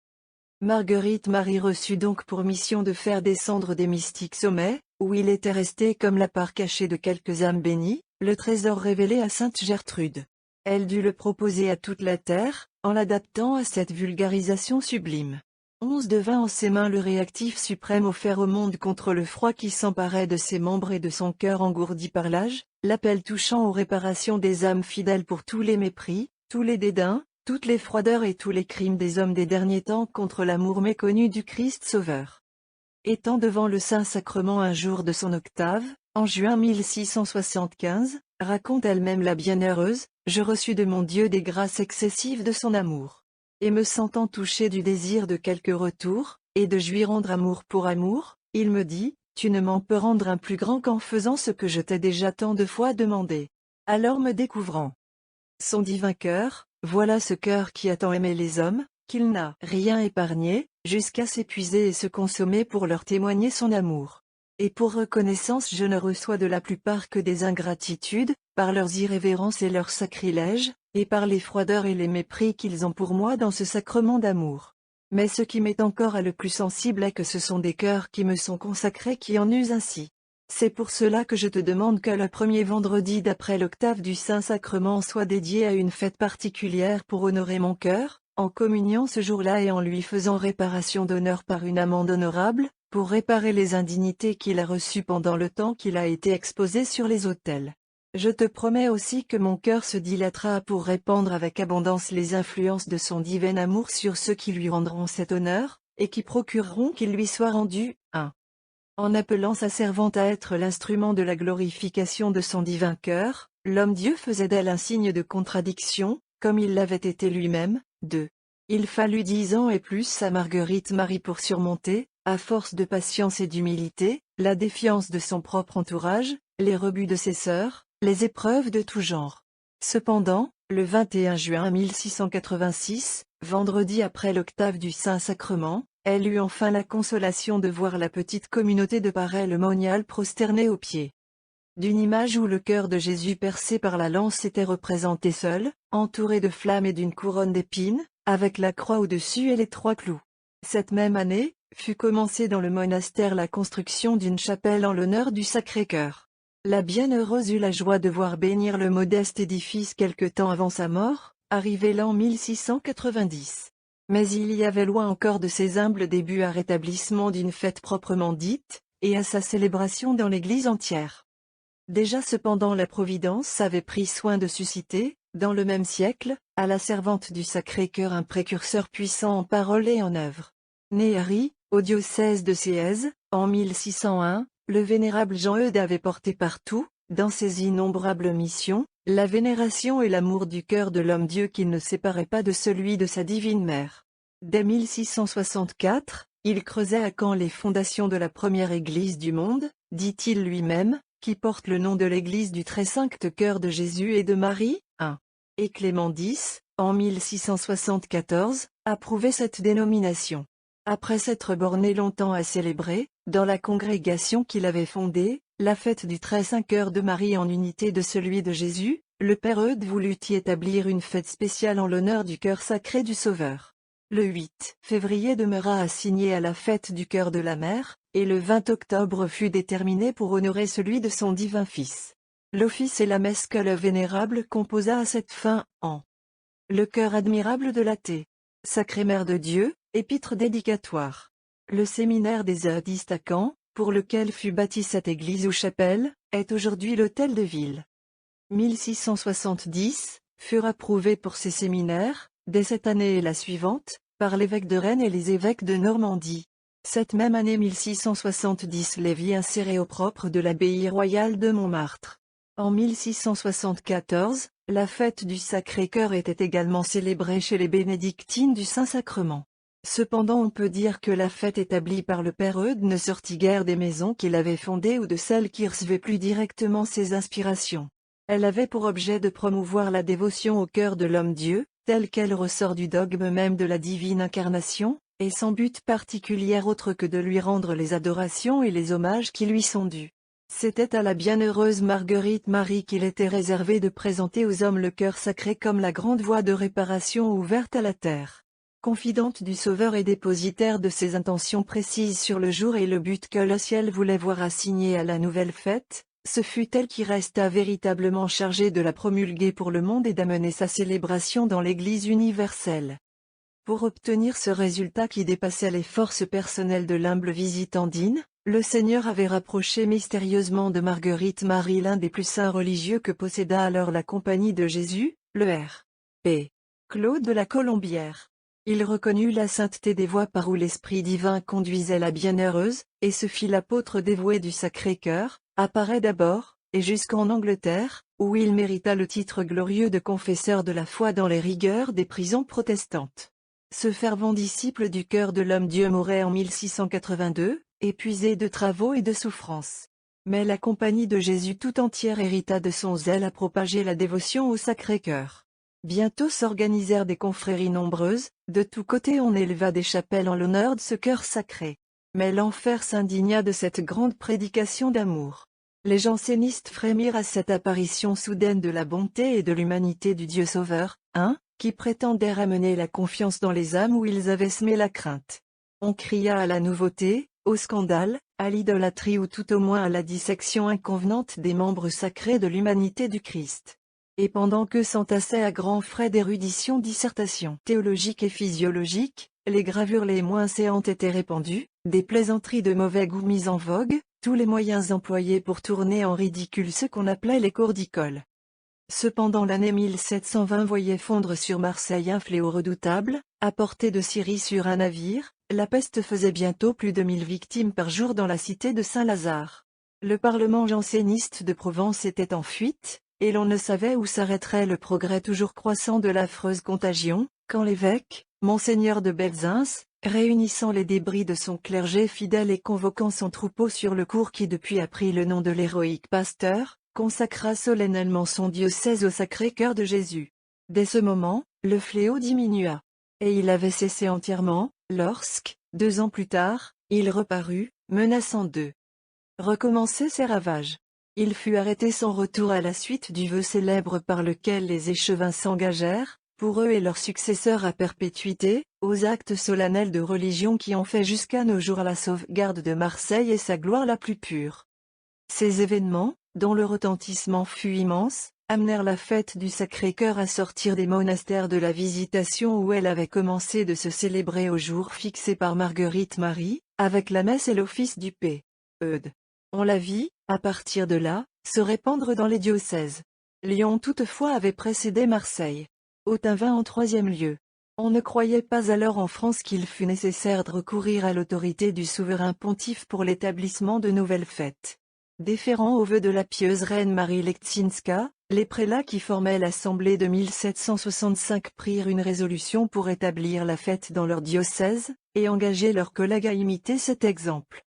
Marguerite Marie reçut donc pour mission de faire descendre des mystiques sommets, où il était resté comme la part cachée de quelques âmes bénies, le trésor révélé à Sainte Gertrude. Elle dut le proposer à toute la terre, en l'adaptant à cette vulgarisation sublime. 11 devint en ses mains le réactif suprême offert au monde contre le froid qui s'emparait de ses membres et de son cœur engourdi par l'âge, l'appel touchant aux réparations des âmes fidèles pour tous les mépris, tous les dédains, toutes les froideurs et tous les crimes des hommes des derniers temps contre l'amour méconnu du Christ Sauveur. Étant devant le Saint-Sacrement un jour de son octave, en juin 1675, raconte elle-même la bienheureuse, je reçus de mon Dieu des grâces excessives de son amour. Et me sentant touché du désir de quelque retour, et de lui rendre amour pour amour, il me dit, tu ne m'en peux rendre un plus grand qu'en faisant ce que je t'ai déjà tant de fois demandé. Alors me découvrant son divin cœur, voilà ce cœur qui a tant aimé les hommes, qu'il n'a rien épargné, jusqu'à s'épuiser et se consommer pour leur témoigner son amour. Et pour reconnaissance je ne reçois de la plupart que des ingratitudes, par leurs irrévérences et leurs sacrilèges, et par les froideurs et les mépris qu'ils ont pour moi dans ce sacrement d'amour. Mais ce qui m'est encore le plus sensible est que ce sont des cœurs qui me sont consacrés qui en usent ainsi. C'est pour cela que je te demande que le premier vendredi d'après l'octave du Saint-Sacrement soit dédié à une fête particulière pour honorer mon cœur, en communiant ce jour-là et en lui faisant réparation d'honneur par une amende honorable, pour réparer les indignités qu'il a reçues pendant le temps qu'il a été exposé sur les autels. Je te promets aussi que mon cœur se dilatera pour répandre avec abondance les influences de son divin amour sur ceux qui lui rendront cet honneur, et qui procureront qu'il lui soit rendu. 1. En appelant sa servante à être l'instrument de la glorification de son divin cœur, l'homme-dieu faisait d'elle un signe de contradiction, comme il l'avait été lui-même. 2. Il fallut 10 ans et plus à Marguerite Marie pour surmonter, à force de patience et d'humilité, la défiance de son propre entourage, les rebuts de ses sœurs, les épreuves de tout genre. Cependant, le 21 juin 1686, vendredi après l'octave du Saint-Sacrement, elle eut enfin la consolation de voir la petite communauté de Paray-le-Monial prosternée aux pieds d'une image où le cœur de Jésus percé par la lance était représenté seul, entouré de flammes et d'une couronne d'épines, avec la croix au-dessus et les 3 clous. Cette même année, fut commencée dans le monastère la construction d'une chapelle en l'honneur du Sacré-Cœur. La bienheureuse eut la joie de voir bénir le modeste édifice quelque temps avant sa mort, arrivé l'an 1690. Mais il y avait loin encore de ses humbles débuts à rétablissement d'une fête proprement dite, et à sa célébration dans l'Église entière. Déjà cependant la Providence avait pris soin de susciter, dans le même siècle, à la servante du Sacré-Cœur un précurseur puissant en parole et en œuvre. Né à Ry, au diocèse de Séez, en 1601, le vénérable Jean-Eudes avait porté partout, dans ses innombrables missions, la vénération et l'amour du cœur de l'homme-dieu qu'il ne séparait pas de celui de sa divine mère. Dès 1664, il creusait à Caen les fondations de la première église du monde, dit-il lui-même, qui porte le nom de l'église du Très-Saint Cœur de Jésus et de Marie. 1. Et Clément X, en 1674, approuvait cette dénomination. Après s'être borné longtemps à célébrer, dans la congrégation qu'il avait fondée, la fête du Très-Saint Cœur de Marie en unité de celui de Jésus, le Père Eudes voulut y établir une fête spéciale en l'honneur du cœur sacré du Sauveur. Le 8 février demeura assigné à la fête du cœur de la Mère, et le 20 octobre fut déterminé pour honorer celui de son divin Fils. L'office et la messe que le Vénérable composa à cette fin, en le cœur admirable de la T. Sacrée Mère de Dieu, épître dédicatoire. Le séminaire des Eudistes à Caen, pour lequel fut bâtie cette église ou chapelle, est aujourd'hui l'hôtel de ville. 1670, furent approuvés pour ces séminaires, dès cette année et la suivante, par l'évêque de Rennes et les évêques de Normandie. Cette même année 1670 les vit insérés au propre de l'abbaye royale de Montmartre. En 1674, la fête du Sacré-Cœur était également célébrée chez les bénédictines du Saint-Sacrement. Cependant on peut dire que la fête établie par le Père Eudes ne sortit guère des maisons qu'il avait fondées ou de celles qui recevaient plus directement ses inspirations. Elle avait pour objet de promouvoir la dévotion au cœur de l'homme-dieu, telle qu'elle ressort du dogme même de la divine incarnation, et sans but particulier autre que de lui rendre les adorations et les hommages qui lui sont dus. C'était à la bienheureuse Marguerite Marie qu'il était réservé de présenter aux hommes le cœur sacré comme la grande voie de réparation ouverte à la terre. Confidente du Sauveur et dépositaire de ses intentions précises sur le jour et le but que le ciel voulait voir assigné à la nouvelle fête, ce fut elle qui resta véritablement chargée de la promulguer pour le monde et d'amener sa célébration dans l'Église universelle. Pour obtenir ce résultat qui dépassait les forces personnelles de l'humble visitandine, le Seigneur avait rapproché mystérieusement de Marguerite Marie l'un des plus saints religieux que posséda alors la Compagnie de Jésus, le R.P. Claude de la Colombière. Il reconnut la sainteté des voies par où l'Esprit divin conduisait la bienheureuse, et se fit l'apôtre dévoué du Sacré-Cœur, à Paray d'abord, et jusqu'en Angleterre, où il mérita le titre glorieux de confesseur de la foi dans les rigueurs des prisons protestantes. Ce fervent disciple du cœur de l'homme-dieu mourait en 1682, épuisé de travaux et de souffrances. Mais la Compagnie de Jésus tout entière hérita de son zèle à propager la dévotion au Sacré-Cœur. Bientôt s'organisèrent des confréries nombreuses, de tous côtés on éleva des chapelles en l'honneur de ce cœur sacré. Mais l'enfer s'indigna de cette grande prédication d'amour. Les jansénistes frémirent à cette apparition soudaine de la bonté et de l'humanité du Dieu Sauveur, qui prétendait ramener la confiance dans les âmes où ils avaient semé la crainte. On cria à la nouveauté, au scandale, à l'idolâtrie ou tout au moins à la dissection inconvenante des membres sacrés de l'humanité du Christ. Et pendant que s'entassaient à grands frais d'érudition dissertations théologiques et physiologiques, les gravures les moins séantes étaient répandues, des plaisanteries de mauvais goût mises en vogue, tous les moyens employés pour tourner en ridicule ce qu'on appelait les cours d'école. Cependant l'année 1720 voyait fondre sur Marseille un fléau redoutable, apporté de Syrie sur un navire. La peste faisait bientôt plus de 1000 victimes par jour dans la cité de Saint-Lazare. Le parlement janséniste de Provence était en fuite, et l'on ne savait où s'arrêterait le progrès toujours croissant de l'affreuse contagion, quand l'évêque, Monseigneur de Belzins, réunissant les débris de son clergé fidèle et convoquant son troupeau sur le cours qui depuis a pris le nom de l'héroïque pasteur, consacra solennellement son diocèse au Sacré-Cœur de Jésus. Dès ce moment, le fléau diminua. Et il avait cessé entièrement, lorsque, 2 ans plus tard, il reparut, menaçant de recommencer ses ravages. Il fut arrêté sans retour à la suite du vœu célèbre par lequel les échevins s'engagèrent, pour eux et leurs successeurs à perpétuité, aux actes solennels de religion qui ont fait jusqu'à nos jours la sauvegarde de Marseille et sa gloire la plus pure. Ces événements, dont le retentissement fut immense, amenèrent la fête du Sacré-Cœur à sortir des monastères de la Visitation où elle avait commencé de se célébrer au jour fixé par Marguerite Marie, avec la messe et l'office du P.E.D. On la vit, à partir de là, se répandre dans les diocèses. Lyon toutefois avait précédé Marseille. Autun vint en 3e lieu. On ne croyait pas alors en France qu'il fût nécessaire de recourir à l'autorité du souverain pontife pour l'établissement de nouvelles fêtes. Déférant aux vœux de la pieuse reine Marie Leczinska, les prélats qui formaient l'assemblée de 1765 prirent une résolution pour établir la fête dans leur diocèse, et engager leurs collègues à imiter cet exemple.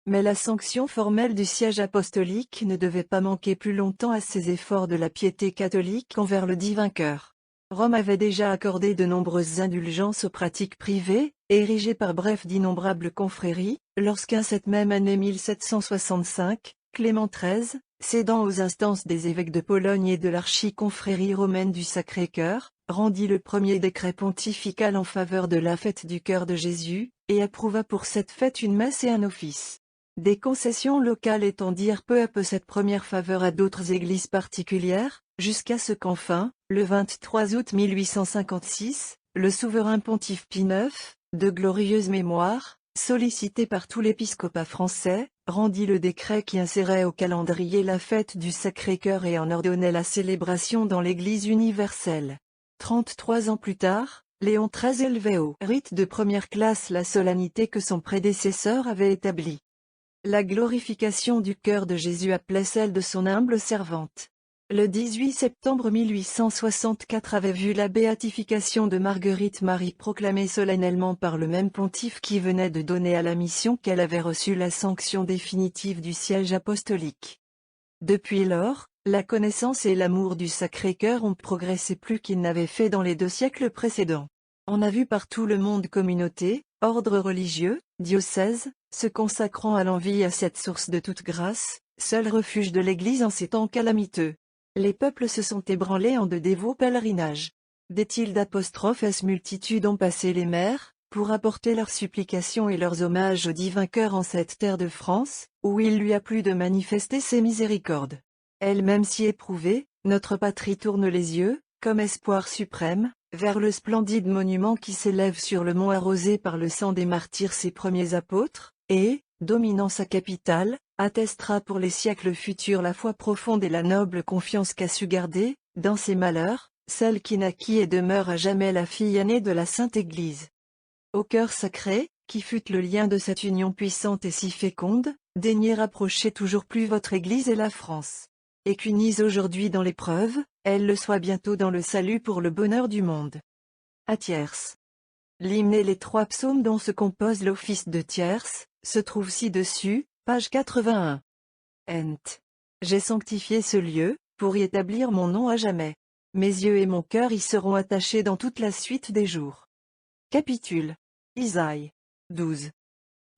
Mais la sanction formelle du siège apostolique ne devait pas manquer plus longtemps à ces efforts de la piété catholique envers le divin cœur. Rome avait déjà accordé de nombreuses indulgences aux pratiques privées, érigées par bref d'innombrables confréries, lorsqu'en cette même année 1765, Clément XIII, cédant aux instances des évêques de Pologne et de l'archiconfrérie romaine du Sacré-Cœur, rendit le premier décret pontifical en faveur de la fête du cœur de Jésus, et approuva pour cette fête une messe et un office. Des concessions locales étendirent peu à peu cette première faveur à d'autres églises particulières, jusqu'à ce qu'enfin, le 23 août 1856, le souverain pontife Pie IX, de glorieuse mémoire, sollicité par tout l'épiscopat français, rendit le décret qui insérait au calendrier la fête du Sacré-Cœur et en ordonnait la célébration dans l'Église universelle. 33 ans plus tard, Léon XIII élevait au rite de première classe la solennité que son prédécesseur avait établie. La glorification du cœur de Jésus appelait celle de son humble servante. Le 18 septembre 1864 avait vu la béatification de Marguerite Marie proclamée solennellement par le même pontife qui venait de donner à la mission qu'elle avait reçu la sanction définitive du siège apostolique. Depuis lors, la connaissance et l'amour du Sacré-Cœur ont progressé plus qu'ils n'avaient fait dans les 2 siècles précédents. On a vu partout le monde communauté, ordre religieux, diocèse, se consacrant à l'envie à cette source de toute grâce, seul refuge de l'Église en ces temps calamiteux. Les peuples se sont ébranlés en de dévots pèlerinages. Des tildes apostrophes multitudes ont passé les mers, pour apporter leurs supplications et leurs hommages au divin cœur en cette terre de France, où il lui a plu de manifester ses miséricordes. Elle-même si éprouvée, notre patrie tourne les yeux, comme espoir suprême, vers le splendide monument qui s'élève sur le mont arrosé par le sang des martyrs ses premiers apôtres, et, dominant sa capitale, attestera pour les siècles futurs la foi profonde et la noble confiance qu'a su garder, dans ses malheurs, celle qui naquit et demeure à jamais la fille aînée de la Sainte Église. Au cœur sacré, qui fut le lien de cette union puissante et si féconde, daignez rapprocher toujours plus votre Église et la France. Et qu'unis aujourd'hui dans l'épreuve, elle le soit bientôt dans le salut pour le bonheur du monde. À tierce. L'hymne et les 3 psaumes dont se compose l'office de tierce, se trouvent ci-dessus, page 81. Ent. J'ai sanctifié ce lieu, pour y établir mon nom à jamais. Mes yeux et mon cœur y seront attachés dans toute la suite des jours. Capitule. Isaïe 12.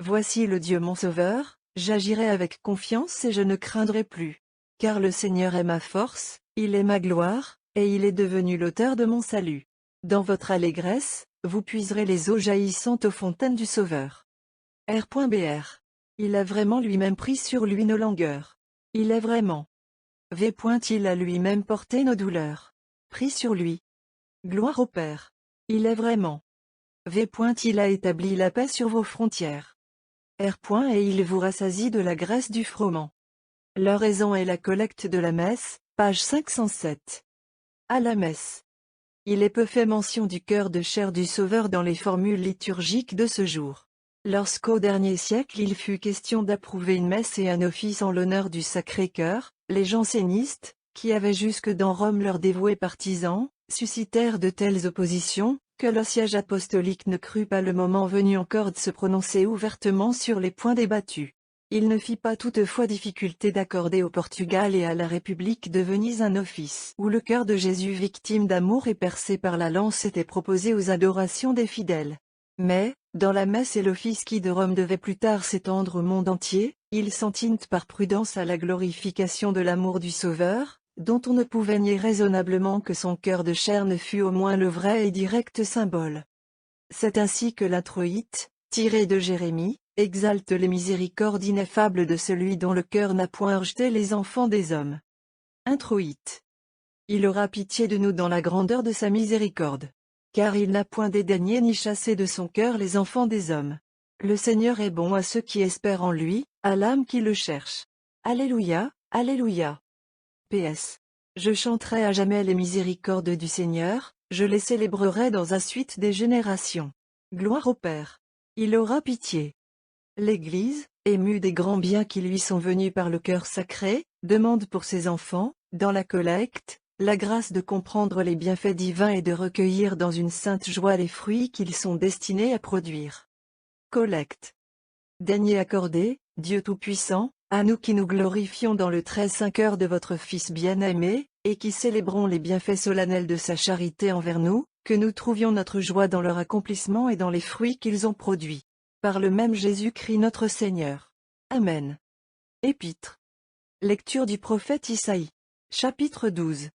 Voici le Dieu mon sauveur, j'agirai avec confiance et je ne craindrai plus. Car le Seigneur est ma force, il est ma gloire, et il est devenu l'auteur de mon salut. Dans votre allégresse, vous puiserez les eaux jaillissantes aux fontaines du Sauveur. R.Br. Il a vraiment lui-même pris sur lui nos langueurs. Il est vraiment. Il a lui-même porté nos douleurs. Pris sur lui. Gloire au Père. Il est vraiment. Il a établi la paix sur vos frontières. Et il vous rassasie de la graisse du froment. L'oraison et la collecte de la messe, page 507. À la messe. Il est peu fait mention du cœur de chair du Sauveur dans les formules liturgiques de ce jour. Lorsqu'au dernier siècle il fut question d'approuver une messe et un office en l'honneur du Sacré-Cœur, les jansénistes, qui avaient jusque dans Rome leurs dévoués partisans, suscitèrent de telles oppositions, que le siège apostolique ne crut pas le moment venu encore de se prononcer ouvertement sur les points débattus. Il ne fit pas toutefois difficulté d'accorder au Portugal et à la République de Venise un office où le cœur de Jésus victime d'amour et percé par la lance était proposé aux adorations des fidèles. Mais, dans la messe et l'office qui de Rome devait plus tard s'étendre au monde entier, il s'en tint par prudence à la glorification de l'amour du Sauveur, dont on ne pouvait nier raisonnablement que son cœur de chair ne fût au moins le vrai et direct symbole. C'est ainsi que l'introïte, tiré de Jérémie, exalte les miséricordes ineffables de celui dont le cœur n'a point rejeté les enfants des hommes. Introïte. Il aura pitié de nous dans la grandeur de sa miséricorde. Car il n'a point dédaigné ni chassé de son cœur les enfants des hommes. Le Seigneur est bon à ceux qui espèrent en lui, à l'âme qui le cherche. Alléluia, Alléluia. PS. Je chanterai à jamais les miséricordes du Seigneur, je les célébrerai dans la suite des générations. Gloire au Père. Il aura pitié. L'Église, émue des grands biens qui lui sont venus par le cœur sacré, demande pour ses enfants, dans la collecte, la grâce de comprendre les bienfaits divins et de recueillir dans une sainte joie les fruits qu'ils sont destinés à produire. Collecte. Daignez accorder, Dieu Tout-Puissant, à nous qui nous glorifions dans le très saint cœur de votre Fils bien-aimé, et qui célébrons les bienfaits solennels de sa charité envers nous, que nous trouvions notre joie dans leur accomplissement et dans les fruits qu'ils ont produits. Par le même Jésus-Christ notre Seigneur. Amen. Épître. Lecture du prophète Isaïe. Chapitre 12.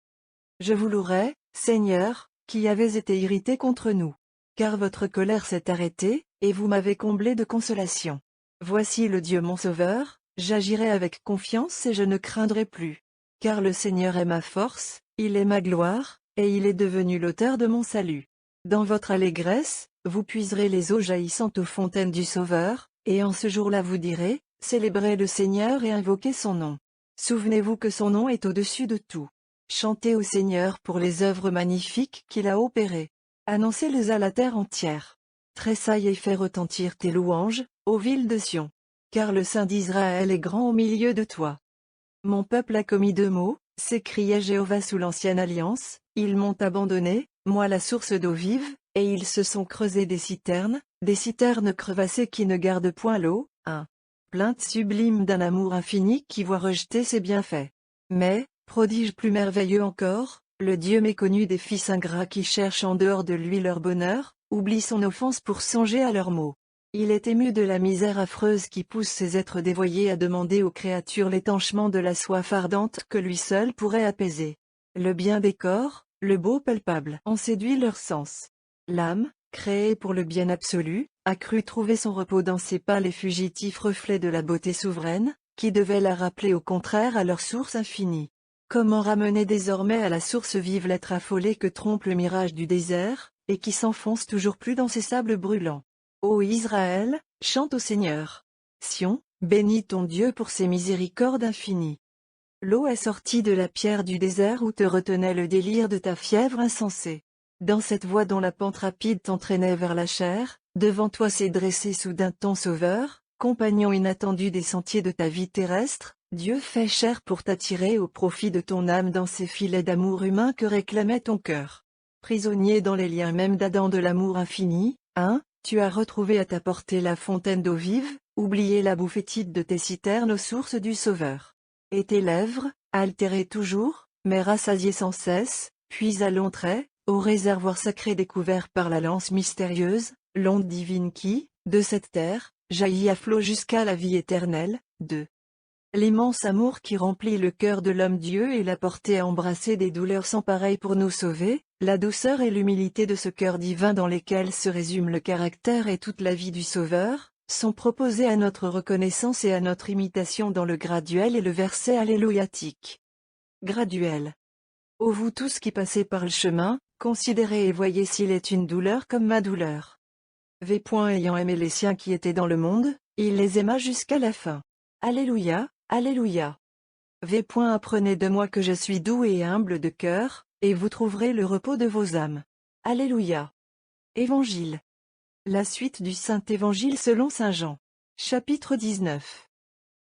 Je vous louerai, Seigneur, qui avez été irrité contre nous. Car votre colère s'est arrêtée, et vous m'avez comblé de consolation. Voici le Dieu mon Sauveur, j'agirai avec confiance et je ne craindrai plus. Car le Seigneur est ma force, il est ma gloire, et il est devenu l'auteur de mon salut. Dans votre allégresse, vous puiserez les eaux jaillissantes aux fontaines du Sauveur, et en ce jour-là vous direz, célébrez le Seigneur et invoquez son nom. Souvenez-vous que son nom est au-dessus de tout. Chantez au Seigneur pour les œuvres magnifiques qu'il a opérées. Annoncez-les à la terre entière. Tressaille et fais retentir tes louanges, ô ville de Sion. Car le Saint d'Israël est grand au milieu de toi. Mon peuple a commis deux maux, s'écriait Jéhovah sous l'ancienne alliance, ils m'ont abandonné, moi la source d'eau vive, et ils se sont creusés des citernes crevassées qui ne gardent point l'eau. 1. Plainte sublime d'un amour infini qui voit rejeter ses bienfaits. Mais, prodige plus merveilleux encore, le Dieu méconnu des fils ingrats qui cherchent en dehors de lui leur bonheur, oublie son offense pour songer à leurs maux. Il est ému de la misère affreuse qui pousse ces êtres dévoyés à demander aux créatures l'étanchement de la soif ardente que lui seul pourrait apaiser. Le bien des corps, le beau palpable en séduit leur sens. L'âme, créée pour le bien absolu, a cru trouver son repos dans ces pâles et fugitifs reflets de la beauté souveraine, qui devaient la rappeler au contraire à leur source infinie. Comment ramener désormais à la source vive l'être affolé que trompe le mirage du désert, et qui s'enfonce toujours plus dans ces sables brûlants? Ô Israël, chante au Seigneur. Sion, bénis ton Dieu pour ses miséricordes infinies. L'eau est sortie de la pierre du désert où te retenait le délire de ta fièvre insensée. Dans cette voie dont la pente rapide t'entraînait vers la chair, devant toi s'est dressé soudain ton Sauveur, compagnon inattendu des sentiers de ta vie terrestre. Dieu fait chair pour t'attirer au profit de ton âme dans ces filets d'amour humain que réclamait ton cœur. Prisonnier dans les liens même d'Adam de l'amour infini, tu as retrouvé à ta portée la fontaine d'eau vive, oublié la boue fétide de tes citernes aux sources du Sauveur. Et tes lèvres, altérées toujours, mais rassasiées sans cesse, puis à longs traits, au réservoir sacré découvert par la lance mystérieuse, l'onde divine qui, de cette terre, jaillit à flot jusqu'à la vie éternelle. 2. L'immense amour qui remplit le cœur de l'homme-Dieu et la portée à embrasser des douleurs sans pareilles pour nous sauver, la douceur et l'humilité de ce cœur divin dans lesquels se résume le caractère et toute la vie du Sauveur, sont proposés à notre reconnaissance et à notre imitation dans le graduel et le verset alléluiatique. Graduel. Ô vous tous qui passez par le chemin, considérez et voyez s'il est une douleur comme ma douleur. Ayant aimé les siens qui étaient dans le monde, Il les aima jusqu'à la fin. Alléluia, Alléluia. Apprenez de moi que je suis doux et humble de cœur, et vous trouverez le repos de vos âmes. Alléluia. Évangile. La suite du Saint-Évangile selon Saint Jean. Chapitre 19.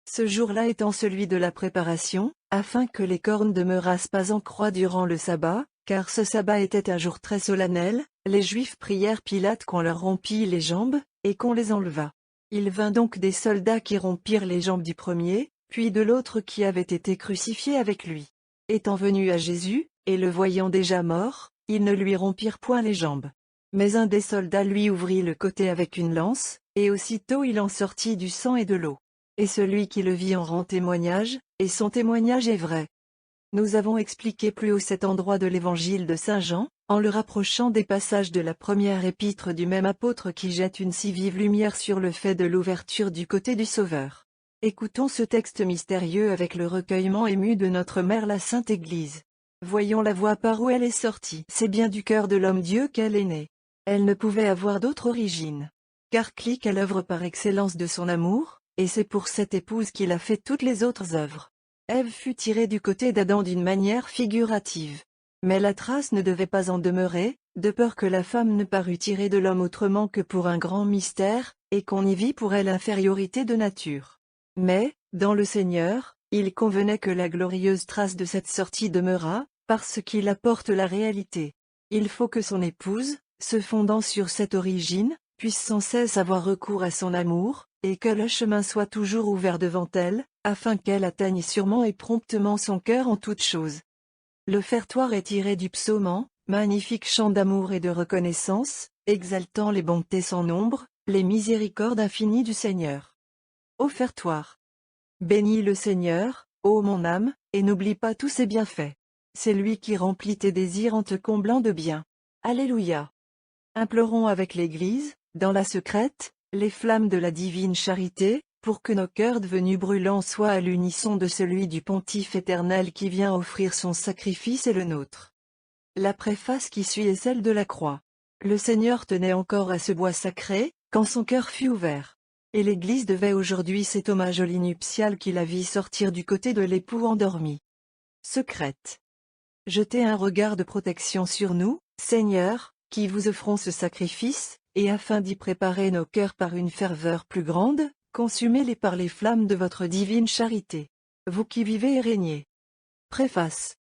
Ce jour-là étant celui de la préparation, afin que les cornes demeurassent pas en croix durant le sabbat, car ce sabbat était un jour très solennel, les Juifs prièrent Pilate qu'on leur rompît les jambes, et qu'on les enlevât. Il vint donc des soldats qui rompirent les jambes du premier, puis de l'autre qui avait été crucifié avec lui. Étant venus à Jésus, et le voyant déjà mort, ils ne lui rompirent point les jambes. Mais un des soldats lui ouvrit le côté avec une lance, et aussitôt il en sortit du sang et de l'eau. Et celui qui le vit en rend témoignage, et son témoignage est vrai. Nous avons expliqué plus haut cet endroit de l'évangile de Saint Jean, en le rapprochant des passages de la première épître du même apôtre qui jette une si vive lumière sur le fait de l'ouverture du côté du Sauveur. Écoutons ce texte mystérieux avec le recueillement ému de notre Mère la Sainte Église. Voyons la voie par où elle est sortie. C'est bien du cœur de l'homme-Dieu qu'elle est née. Elle ne pouvait avoir d'autre origine. Car clique à l'œuvre par excellence de son amour, et c'est pour cette épouse qu'il a fait toutes les autres œuvres. Ève fut tirée du côté d'Adam d'une manière figurative. Mais la trace ne devait pas en demeurer, de peur que la femme ne parût tirée de l'homme autrement que pour un grand mystère, et qu'on y vît pour elle infériorité de nature. Mais, dans le Seigneur, il convenait que la glorieuse trace de cette sortie demeurât, parce qu'il apporte la réalité. Il faut que son épouse, se fondant sur cette origine, puisse sans cesse avoir recours à son amour, et que le chemin soit toujours ouvert devant elle, afin qu'elle atteigne sûrement et promptement son cœur en toutes choses. L'offertoire est tiré du psaume, magnifique chant d'amour et de reconnaissance, exaltant les bontés sans nombre, les miséricordes infinies du Seigneur. Offertoire. Bénis le Seigneur, ô mon âme, et n'oublie pas tous ses bienfaits. C'est lui qui remplit tes désirs en te comblant de bien. Alléluia. Implorons avec l'Église, dans la secrète, les flammes de la divine charité, pour que nos cœurs devenus brûlants soient à l'unisson de celui du Pontife éternel qui vient offrir son sacrifice et le nôtre. La préface qui suit est celle de la croix. Le Seigneur tenait encore à ce bois sacré, quand son cœur fut ouvert. Et l'Église devait aujourd'hui cet hommage au lit nuptial qui la vit sortir du côté de l'époux endormi. Secrète. Jetez un regard de protection sur nous, Seigneur, qui vous offrons ce sacrifice, et afin d'y préparer nos cœurs par une ferveur plus grande, consumez-les par les flammes de votre divine charité. Vous qui vivez et régnez. Préface.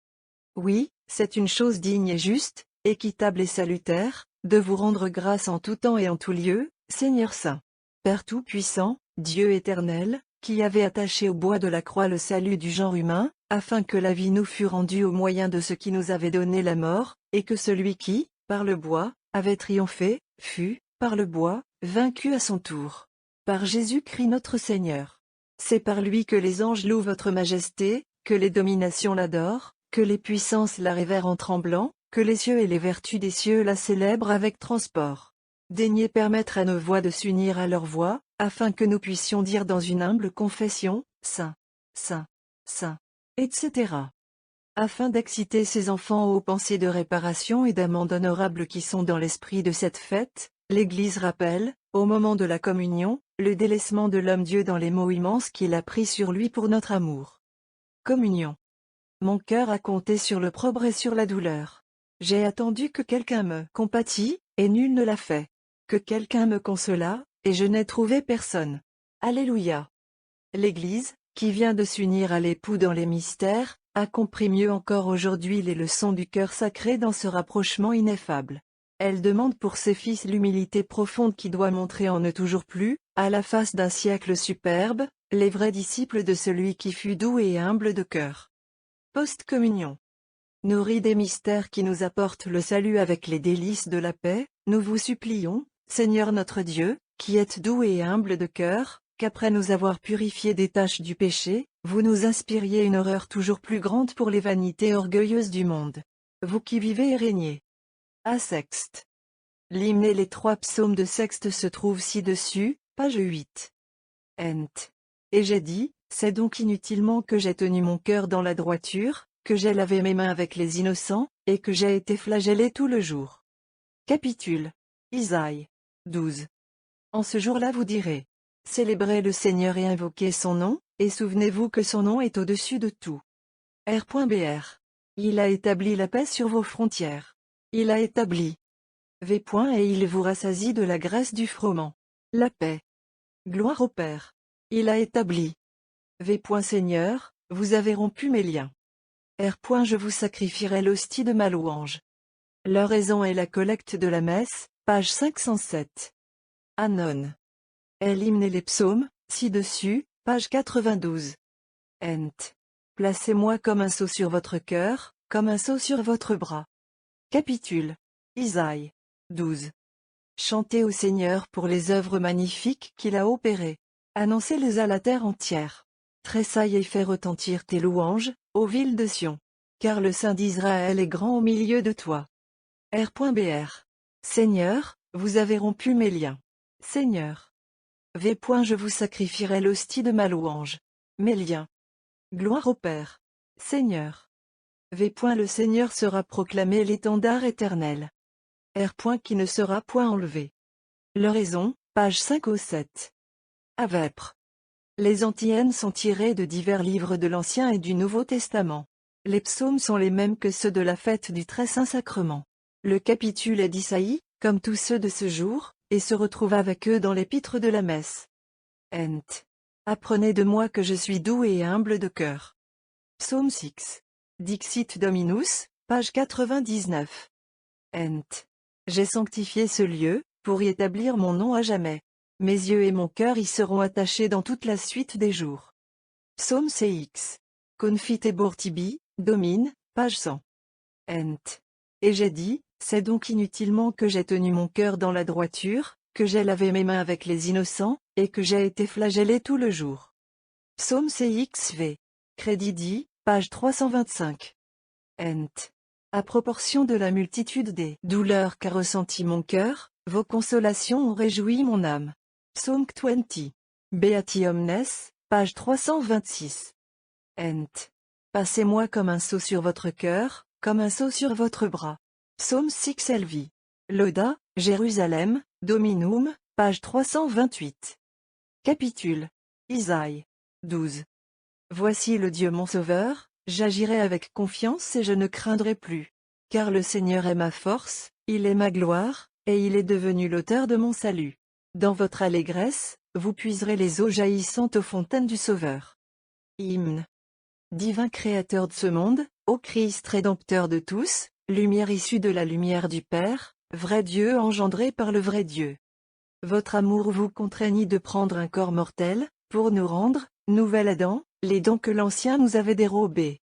Oui, c'est une chose digne et juste, équitable et salutaire, de vous rendre grâce en tout temps et en tout lieu, Seigneur Saint. Père Tout-Puissant, Dieu éternel, qui avait attaché au bois de la croix le salut du genre humain, afin que la vie nous fût rendue au moyen de ce qui nous avait donné la mort, et que celui qui, par le bois, avait triomphé, fut, par le bois, vaincu à son tour. Par Jésus-Christ notre Seigneur. C'est par lui que les anges louent votre majesté, que les dominations l'adorent, que les puissances la révèrent en tremblant, que les cieux et les vertus des cieux la célèbrent avec transport. Daignez permettre à nos voix de s'unir à leur voix, afin que nous puissions dire dans une humble confession, Saint, Saint, Saint, etc. Afin d'exciter ces enfants aux pensées de réparation et d'amende honorable qui sont dans l'esprit de cette fête, l'Église rappelle, au moment de la communion, le délaissement de l'homme-Dieu dans les maux immenses qu'il a pris sur lui pour notre amour. Communion. Mon cœur a compté sur l'opprobre et sur la douleur. J'ai attendu que quelqu'un me compatît, et nul ne l'a fait. Que quelqu'un me consolât, et je n'ai trouvé personne. Alléluia. L'Église, qui vient de s'unir à l'époux dans les mystères, a compris mieux encore aujourd'hui les leçons du cœur sacré dans ce rapprochement ineffable. Elle demande pour ses fils l'humilité profonde qui doit montrer en eux toujours plus, à la face d'un siècle superbe, les vrais disciples de celui qui fut doux et humble de cœur. Post-communion. Nourris des mystères qui nous apportent le salut avec les délices de la paix, nous vous supplions, Seigneur notre Dieu, qui êtes doux et humble de cœur, qu'après nous avoir purifiés des taches du péché, vous nous inspiriez une horreur toujours plus grande pour les vanités orgueilleuses du monde. Vous qui vivez et régnez. À Sexte. L'hymne et les 3 psaumes de Sexte se trouvent ci-dessus, page 8. Ent. Et j'ai dit, c'est donc inutilement que j'ai tenu mon cœur dans la droiture, que j'ai lavé mes mains avec les innocents, et que j'ai été flagellé tout le jour. Capitule. Isaïe. 12. En ce jour-là vous direz. Célébrez le Seigneur et invoquez son nom, et souvenez-vous que son nom est au-dessus de tout. R.Br. Il a établi la paix sur vos frontières. Il a établi. V. Et il vous rassasie de la graisse du froment. La paix. Gloire au Père. Il a établi. V. Seigneur, vous avez rompu mes liens. R. Je vous sacrifierai l'hostie de ma louange. L'oraison et la collecte de la messe, page 507. Anon. L'hymne et les psaumes, ci-dessus, page 92. Ent. Placez-moi comme un sceau sur votre cœur, comme un sceau sur votre bras. Capitule. Isaïe. 12. Chantez au Seigneur pour les œuvres magnifiques qu'il a opérées. Annoncez-les à la terre entière. Tressaille et fais retentir tes louanges, ô ville de Sion. Car le Saint d'Israël est grand au milieu de toi. R.Br. Seigneur, vous avez rompu mes liens. Seigneur. V. Je vous sacrifierai l'hostie de ma louange. Mes liens. Gloire au Père. Seigneur. V. Le Seigneur sera proclamé l'étendard éternel. R. Qui ne sera point enlevé. L'oraison, page 5 au 7. À Vêpres. Les antiennes sont tirées de divers livres de l'Ancien et du Nouveau Testament. Les psaumes sont les mêmes que ceux de la fête du Très Saint Sacrement. Le capitule est d'Isaïe, comme tous ceux de ce jour, et se retrouve avec eux dans l'épître de la messe. Ent. Apprenez de moi que je suis doux et humble de cœur. Psaume 6. Dixit Dominus, page 99. Ent. J'ai sanctifié ce lieu, pour y établir mon nom à jamais. Mes yeux et mon cœur y seront attachés dans toute la suite des jours. Psaume CX. Confitebor tibi, domine, page 100. Ent. Et j'ai dit, c'est donc inutilement que j'ai tenu mon cœur dans la droiture, que j'ai lavé mes mains avec les innocents, et que j'ai été flagellé tout le jour. Psaume CXV. Crédit dit, page 325. Ent. À proportion de la multitude des douleurs qu'a ressenti mon cœur, vos consolations ont réjoui mon âme. Psaume 20. Beati omnes, page 326. Ent. Passez-moi comme un sceau sur votre cœur, comme un sceau sur votre bras. Psaume 6 LV. Loda, Jérusalem, Dominum, page 328. Capitule. Isaïe. 12. Voici le Dieu mon sauveur, j'agirai avec confiance et je ne craindrai plus. Car le Seigneur est ma force, il est ma gloire, et il est devenu l'auteur de mon salut. Dans votre allégresse, vous puiserez les eaux jaillissantes aux fontaines du Sauveur. Hymne. Divin Créateur de ce monde, ô Christ Rédempteur de tous, lumière issue de la lumière du Père, vrai Dieu engendré par le vrai Dieu. Votre amour vous contraignit de prendre un corps mortel, pour nous rendre, nouvel Adam, les dons que l'Ancien nous avait dérobés.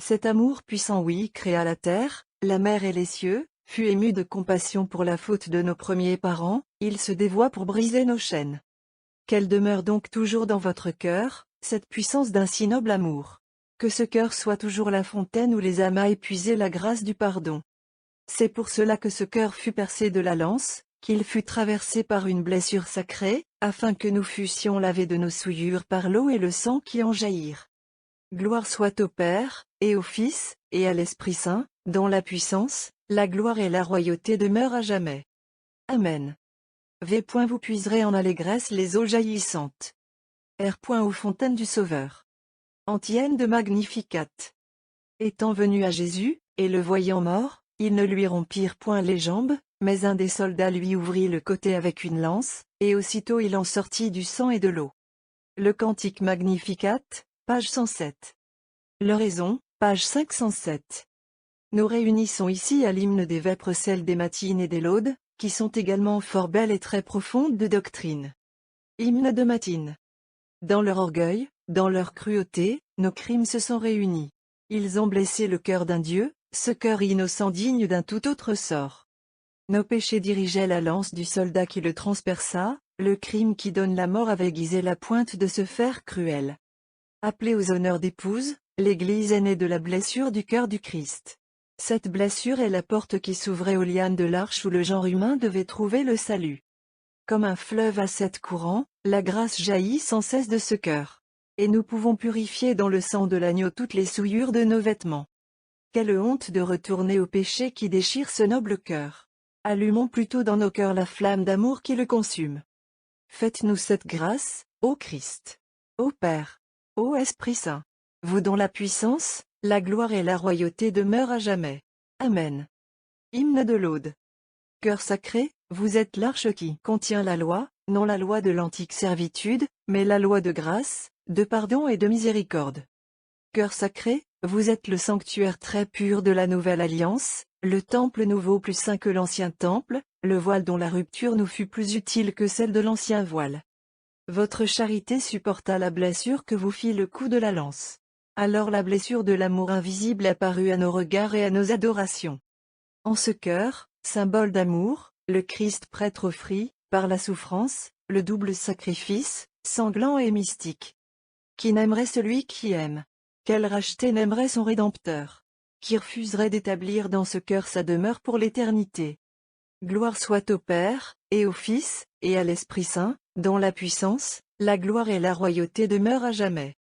Cet amour puissant créa la terre, la mer et les cieux, fut ému de compassion pour la faute de nos premiers parents, il se dévoua pour briser nos chaînes. Qu'elle demeure donc toujours dans votre cœur, cette puissance d'un si noble amour. Que ce cœur soit toujours la fontaine où les âmes aillent puiser la grâce du pardon. C'est pour cela que ce cœur fut percé de la lance, qu'il fut traversé par une blessure sacrée, afin que nous fussions lavés de nos souillures par l'eau et le sang qui en jaillirent. Gloire soit au Père, et au Fils, et à l'Esprit Saint, dont la puissance, la gloire et la royauté demeurent à jamais. Amen. V. Vous puiserez en allégresse les eaux jaillissantes. R. Aux fontaines du Sauveur. Antienne de Magnificat. Étant venu à Jésus, et le voyant mort, ils ne lui rompirent point les jambes, mais un des soldats lui ouvrit le côté avec une lance, et aussitôt il en sortit du sang et de l'eau. Le Cantique Magnificat, page 107. L'oraison, page 507. Nous réunissons ici à l'hymne des Vêpres celles des matines et des laudes, qui sont également fort belles et très profondes de doctrine. Hymne de matine. Dans leur orgueil, dans leur cruauté, nos crimes se sont réunis. Ils ont blessé le cœur d'un Dieu, ce cœur innocent digne d'un tout autre sort. Nos péchés dirigeaient la lance du soldat qui le transperça, le crime qui donne la mort avait aiguisé la pointe de ce fer cruel. Appelée aux honneurs d'épouse, l'Église est née de la blessure du cœur du Christ. Cette blessure est la porte qui s'ouvrait aux lianes de l'arche où le genre humain devait trouver le salut. Comme un fleuve à sept courants, la grâce jaillit sans cesse de ce cœur. Et nous pouvons purifier dans le sang de l'agneau toutes les souillures de nos vêtements. Quelle honte de retourner au péché qui déchire ce noble cœur. Allumons plutôt dans nos cœurs la flamme d'amour qui le consume. Faites-nous cette grâce, ô Christ. Ô Père. Ô Esprit Saint. Vous dont la puissance, la gloire et la royauté demeurent à jamais. Amen. Hymne de l'Aude. Cœur sacré, vous êtes l'arche qui contient la loi, non la loi de l'antique servitude, mais la loi de grâce, de pardon et de miséricorde. Cœur sacré, vous êtes le sanctuaire très pur de la nouvelle alliance, le temple nouveau plus saint que l'ancien temple, le voile dont la rupture nous fut plus utile que celle de l'ancien voile. Votre charité supporta la blessure que vous fit le coup de la lance. Alors la blessure de l'amour invisible apparut à nos regards et à nos adorations. En ce cœur, symbole d'amour, le Christ prêtre offrit, par la souffrance, le double sacrifice, sanglant et mystique. Qui n'aimerait celui qui aime? Quel racheté n'aimerait son Rédempteur? Qui refuserait d'établir dans ce cœur sa demeure pour l'éternité? Gloire soit au Père, et au Fils, et à l'Esprit Saint, dont la puissance, la gloire et la royauté demeurent à jamais.